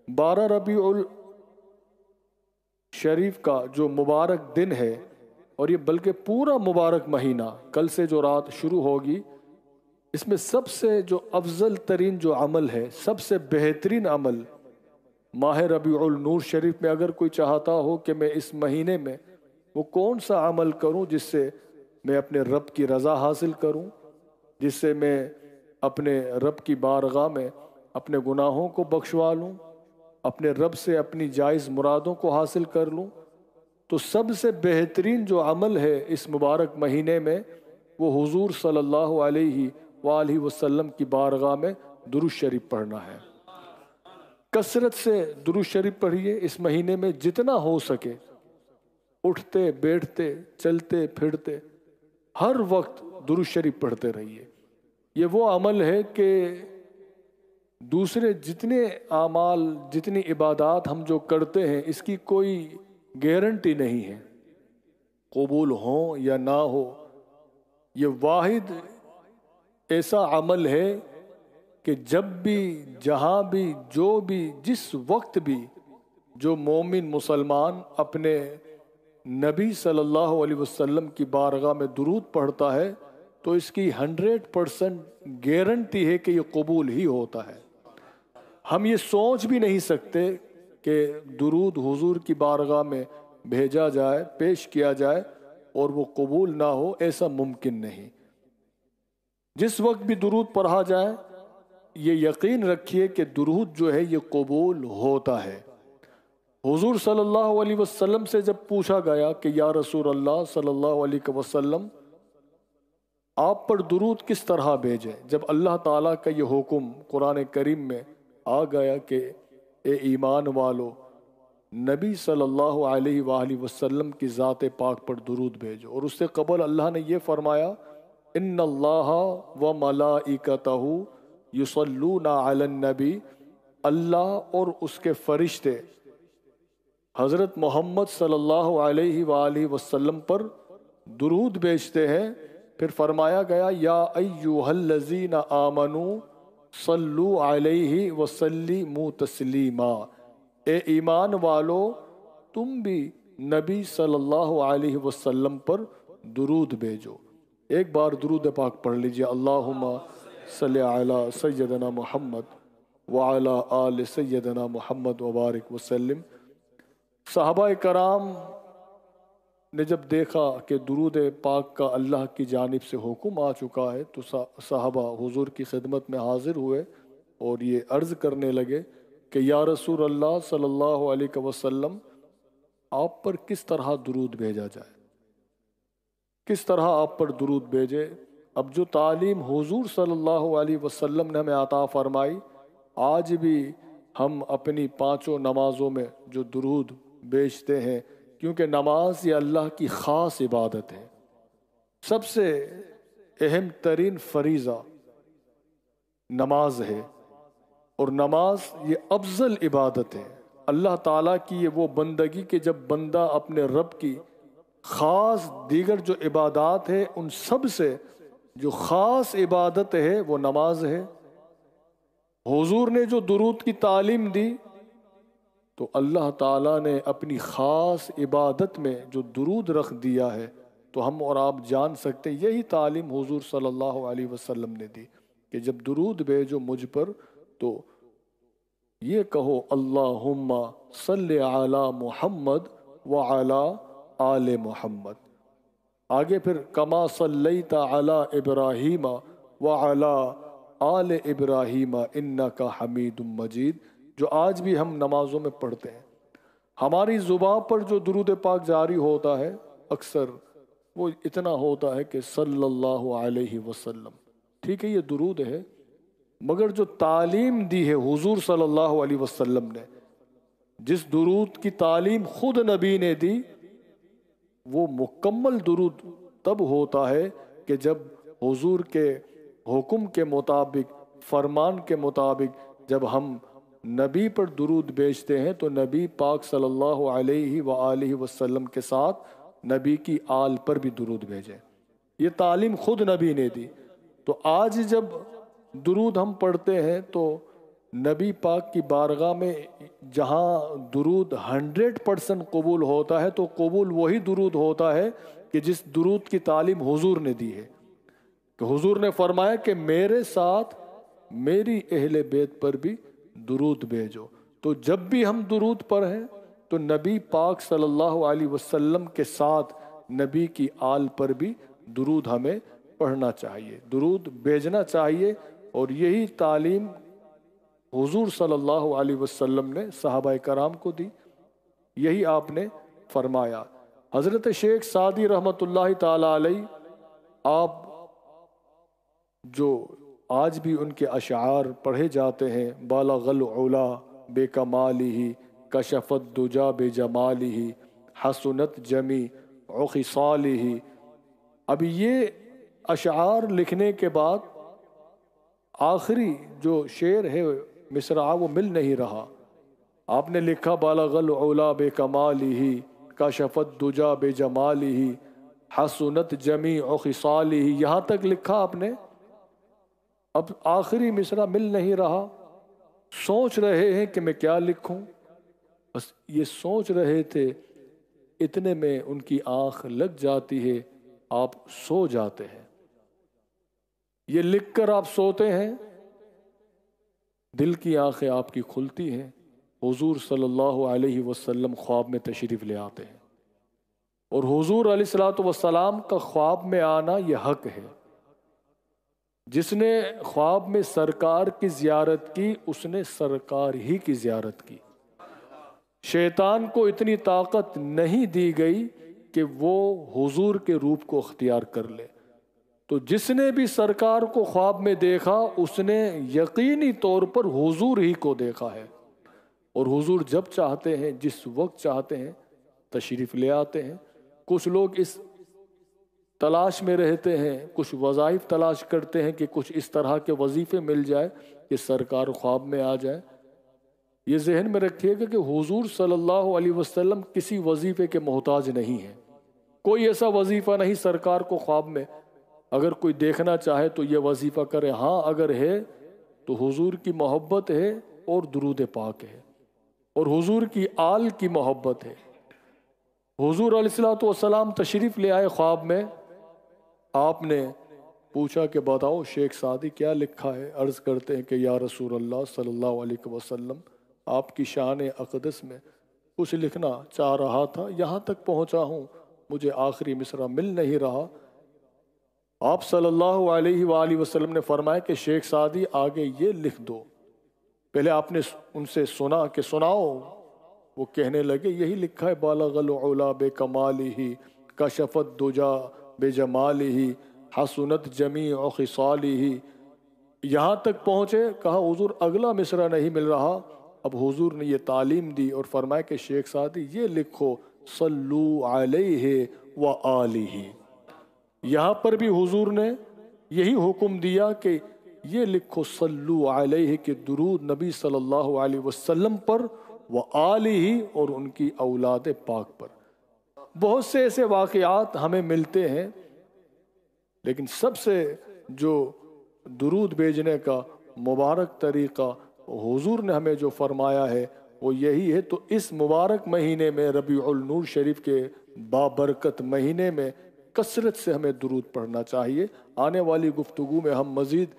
12 ربیع الشریف کا جو مبارک دن ہے، اور یہ بلکہ پورا مبارک مہینہ کل سے جو رات شروع ہوگی، اس میں سب سے جو افضل ترین جو عمل ہے، سب سے بہترین عمل ماہ ربیع النور شریف میں اگر کوئی چاہتا ہو کہ میں اس مہینے میں وہ کون سا عمل کروں جس سے میں اپنے رب کی رضا حاصل کروں، جس سے میں اپنے رب کی بارگاہ میں اپنے گناہوں کو بخشوا لوں، اپنے رب سے اپنی جائز مرادوں کو حاصل کر لوں، تو سب سے بہترین جو عمل ہے اس مبارک مہینے میں وہ حضور صلی اللہ علیہ وآلہ وسلم کی بارگاہ میں درود شریف پڑھنا ہے۔ کثرت سے درود شریف پڑھیے اس مہینے میں جتنا ہو سکے، اٹھتے بیٹھتے چلتے پھرتے ہر وقت درود شریف پڑھتے رہیے۔ یہ وہ عمل ہے کہ دوسرے جتنے اعمال، جتنی عبادات ہم جو کرتے ہیں، اس کی کوئی گارنٹی نہیں ہے قبول ہوں یا نہ ہو۔ یہ واحد ایسا عمل ہے کہ جب بھی، جہاں بھی، جو بھی، جس وقت بھی جو مومن مسلمان اپنے نبی صلی اللہ علیہ وسلم کی بارگاہ میں درود پڑھتا ہے تو اس کی 100% گارنٹی ہے کہ یہ قبول ہی ہوتا ہے۔ ہم یہ سوچ بھی نہیں سکتے کہ درود حضور کی بارگاہ میں بھیجا جائے، پیش کیا جائے اور وہ قبول نہ ہو، ایسا ممکن نہیں۔ جس وقت بھی درود پڑھا جائے یہ یقین رکھیے کہ درود جو ہے یہ قبول ہوتا ہے۔ حضور صلی اللہ علیہ وسلم سے جب پوچھا گیا کہ یا رسول اللہ صلی اللہ علیہ وسلم آپ پر درود کس طرح بھیجیں، جب اللہ تعالیٰ کا یہ حکم قرآن کریم میں آ گیا کہ اے ایمان والو نبی صلی اللہ علیہ وآلہ وسلم کی ذات پاک پر درود بھیجو، اور اس سے قبل اللہ نے یہ فرمایا ان اللہ و ملائکتہ یصلون علی النبی، اللہ اور اس کے فرشتے حضرت محمد صلی اللہ علیہ وآلہ وسلم پر درود بھیجتے ہیں۔ پھر فرمایا گیا یا ایھا الذین آمنوا صلو علیہ وسلموا تسلیما، اے ایمان والو تم بھی نبی صلی اللہ علیہ وسلم پر درود بھیجو۔ ایک بار درود پاک پڑھ لیجئے، اللہم صلی علی سیدنا محمد وعلی آل سیدنا محمد وبارک وسلم۔ صحابہ کرام نے جب دیکھا کہ درود پاک کا اللہ کی جانب سے حکم آ چکا ہے تو صحابہ حضور کی خدمت میں حاضر ہوئے اور یہ عرض کرنے لگے کہ یا رسول اللہ صلی اللہ علیہ وسلم آپ پر کس طرح درود بھیجا جائے، کس طرح آپ پر درود بھیجے۔ اب جو تعلیم حضور صلی اللہ علیہ وسلم نے ہمیں عطا فرمائی، آج بھی ہم اپنی 5 نمازوں میں جو درود بھیجتے ہیں، کیونکہ نماز یہ اللہ کی خاص عبادت ہے، سب سے اہم ترین فریضہ نماز ہے، اور نماز یہ افضل عبادت ہے۔ اللہ تعالیٰ کی یہ وہ بندگی کہ جب بندہ اپنے رب کی خاص دیگر جو عبادات ہے ان سب سے جو خاص عبادت ہے وہ نماز ہے۔ حضور نے جو درود کی تعلیم دی تو اللہ تعالیٰ نے اپنی خاص عبادت میں جو درود رکھ دیا ہے، تو ہم اور آپ جان سکتے ہیں یہی تعلیم حضور صلی اللہ علیہ وسلم نے دی کہ جب درود بھیجو مجھ پر تو یہ کہو اللہم صلی علی محمد وعلی آل محمد۔ آگے پھر کما صلیت علی ابراہیم وعلی آل ابراہیم انک حمید مجید، جو آج بھی ہم نمازوں میں پڑھتے ہیں۔ ہماری زبان پر جو درود پاک جاری ہوتا ہے اکثر وہ اتنا ہوتا ہے کہ صلی اللہ علیہ وسلم، ٹھیک ہے یہ درود ہے، مگر جو تعلیم دی ہے حضور صلی اللہ علیہ وسلم نے، جس درود کی تعلیم خود نبی نے دی، وہ مکمل درود تب ہوتا ہے کہ جب حضور کے حکم کے مطابق، فرمان کے مطابق جب ہم نبی پر درود بھیجتے ہیں تو نبی پاک صلی اللہ علیہ وآلہ وسلم کے ساتھ نبی کی آل پر بھی درود بھیجیں۔ یہ تعلیم خود نبی نے دی۔ تو آج جب درود ہم پڑھتے ہیں تو نبی پاک کی بارگاہ میں جہاں درود 100% قبول ہوتا ہے تو قبول وہی درود ہوتا ہے کہ جس درود کی تعلیم حضور نے دی ہے، کہ حضور نے فرمایا کہ میرے ساتھ میری اہل بیت پر بھی درود بھیجو۔ تو جب بھی ہم درود پڑھیں تو نبی پاک صلی اللہ علیہ وسلم کے ساتھ نبی کی آل پر بھی درود ہمیں پڑھنا چاہیے، درود بھیجنا چاہیے، اور یہی تعلیم حضور صلی اللہ علیہ وسلم نے صحابہ کرام کو دی، یہی آپ نے فرمایا۔ حضرت شیخ سعدی رحمۃ اللہ تعالی علیہ، آپ جو آج بھی ان کے اشعار پڑھے جاتے ہیں، بالغ العلا بے کمالہ کشف الدجا بے جمالہ حسنت جمیع خصالہ، اب یہ اشعار لکھنے کے بعد آخری جو شعر ہے مصرع وہ مل نہیں رہا۔ آپ نے لکھا بالغ العلا بے کمالہ کشف الدجا بے جمالہ حسنت جمیع خصالہ، یہاں تک لکھا آپ نے، اب آخری مصرع مل نہیں رہا، سوچ رہے ہیں کہ میں کیا لکھوں، بس یہ سوچ رہے تھے، اتنے میں ان کی آنکھ لگ جاتی ہے، آپ سو جاتے ہیں۔ یہ لکھ کر آپ سوتے ہیں، دل کی آنکھیں آپ کی کھلتی ہیں، حضور صلی اللہ علیہ وسلم خواب میں تشریف لے آتے ہیں، اور حضور علیہ الصلوۃ والسلام کا خواب میں آنا یہ حق ہے۔ جس نے خواب میں سرکار کی زیارت کی اس نے سرکار ہی کی زیارت کی۔ شیطان کو اتنی طاقت نہیں دی گئی کہ وہ حضور کے روپ کو اختیار کر لے، تو جس نے بھی سرکار کو خواب میں دیکھا اس نے یقینی طور پر حضور ہی کو دیکھا ہے، اور حضور جب چاہتے ہیں جس وقت چاہتے ہیں تشریف لے آتے ہیں۔ کچھ لوگ اس تلاش میں رہتے ہیں، کچھ وظائف تلاش کرتے ہیں کہ کچھ اس طرح کے وظیفے مل جائے کہ سرکار خواب میں آ جائے۔ یہ ذہن میں رکھیے گا کہ حضور صلی اللہ علیہ وسلم کسی وظیفے کے محتاج نہیں ہیں، کوئی ایسا وظیفہ نہیں سرکار کو خواب میں اگر کوئی دیکھنا چاہے تو یہ وظیفہ کرے، ہاں اگر ہے تو حضور کی محبت ہے اور درود پاک ہے، اور حضور کی آل کی محبت ہے۔ حضور علیہ الصلوۃ والسلام تشریف لے آئے خواب میں، آپ نے پوچھا کہ بتاؤ شیخ سعدی کیا لکھا ہے؟ عرض کرتے ہیں کہ یا رسول اللہ صلی اللہ علیہ وسلم، آپ کی شان اقدس میں کچھ لکھنا چاہ رہا تھا، یہاں تک پہنچا ہوں، مجھے آخری مصرع مل نہیں رہا۔ آپ صلی اللہ علیہ وآلہ وسلم نے فرمایا کہ شیخ سعدی آگے یہ لکھ دو۔ پہلے آپ نے ان سے سنا کہ سناؤ، وہ کہنے لگے یہی لکھا ہے بالغ العلا بے کمالہ کشف الدجا بے جمالہ حسنت جمیع خصالہ، یہاں تک پہنچے، کہا حضور اگلا مصرع نہیں مل رہا۔ اب حضور نے یہ تعلیم دی اور فرمایا کہ شیخ سعدی یہ لکھو صلو علیہ وآلہ، یہاں پر بھی حضور نے یہی حکم دیا کہ یہ لکھو صلو علیہ کہ درود نبی صلی اللہ علیہ وسلم پر وآلہ اور ان کی اولاد پاک پر۔ بہت سے ایسے واقعات ہمیں ملتے ہیں، لیکن سب سے جو درود بھیجنے کا مبارک طریقہ حضور نے ہمیں جو فرمایا ہے وہ یہی ہے۔ تو اس مبارک مہینے میں، ربیع النور شریف کے بابرکت مہینے میں، کثرت سے ہمیں درود پڑھنا چاہیے۔ آنے والی گفتگو میں ہم مزید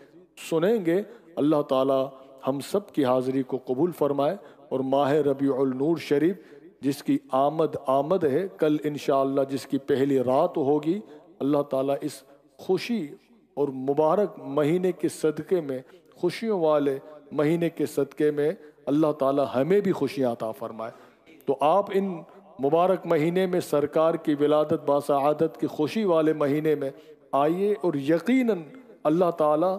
سنیں گے۔ اللہ تعالی ہم سب کی حاضری کو قبول فرمائے، اور ماہ ربیع النور شریف جس کی آمد ہے، کل انشاءاللہ جس کی پہلی رات ہوگی، اللہ تعالیٰ اس خوشی اور مبارک مہینے کے صدقے میں، خوشیوں والے مہینے کے صدقے میں اللہ تعالیٰ ہمیں بھی خوشیاں عطا فرمائے۔ تو آپ ان مبارک مہینے میں سرکار کی ولادت باسعادت کی خوشی والے مہینے میں آئیے، اور یقیناً اللہ تعالیٰ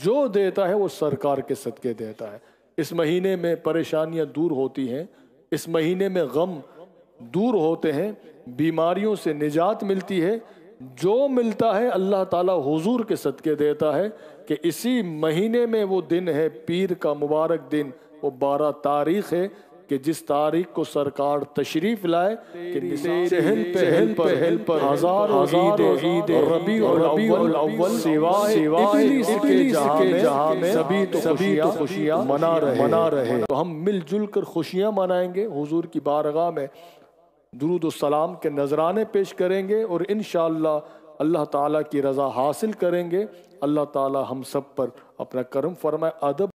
جو دیتا ہے وہ سرکار کے صدقے دیتا ہے۔ اس مہینے میں پریشانیاں دور ہوتی ہیں، اس مہینے میں غم دور ہوتے ہیں، بیماریوں سے نجات ملتی ہے۔ جو ملتا ہے اللہ تعالیٰ حضور کے صدقے دیتا ہے، کہ اسی مہینے میں وہ دن ہے پیر کا مبارک دن، وہ 12 تاریخ ہے کہ جس تاریخ کو سرکار تشریف لائے کہ چہل پہل پر ہزار عید ربیع الاول سوائے ابلیس کے جہاں میں سبھی تو خوشیاں منا رہے. تو ہم مل جل کر خوشیاں منائیں گے، حضور کی بارگاہ میں درود و سلام کے نذرانے پیش کریں گے، اور انشاءاللہ اللہ تعالیٰ کی رضا حاصل کریں گے. اللہ تعالیٰ ہم سب پر اپنا کرم فرمائے. ادب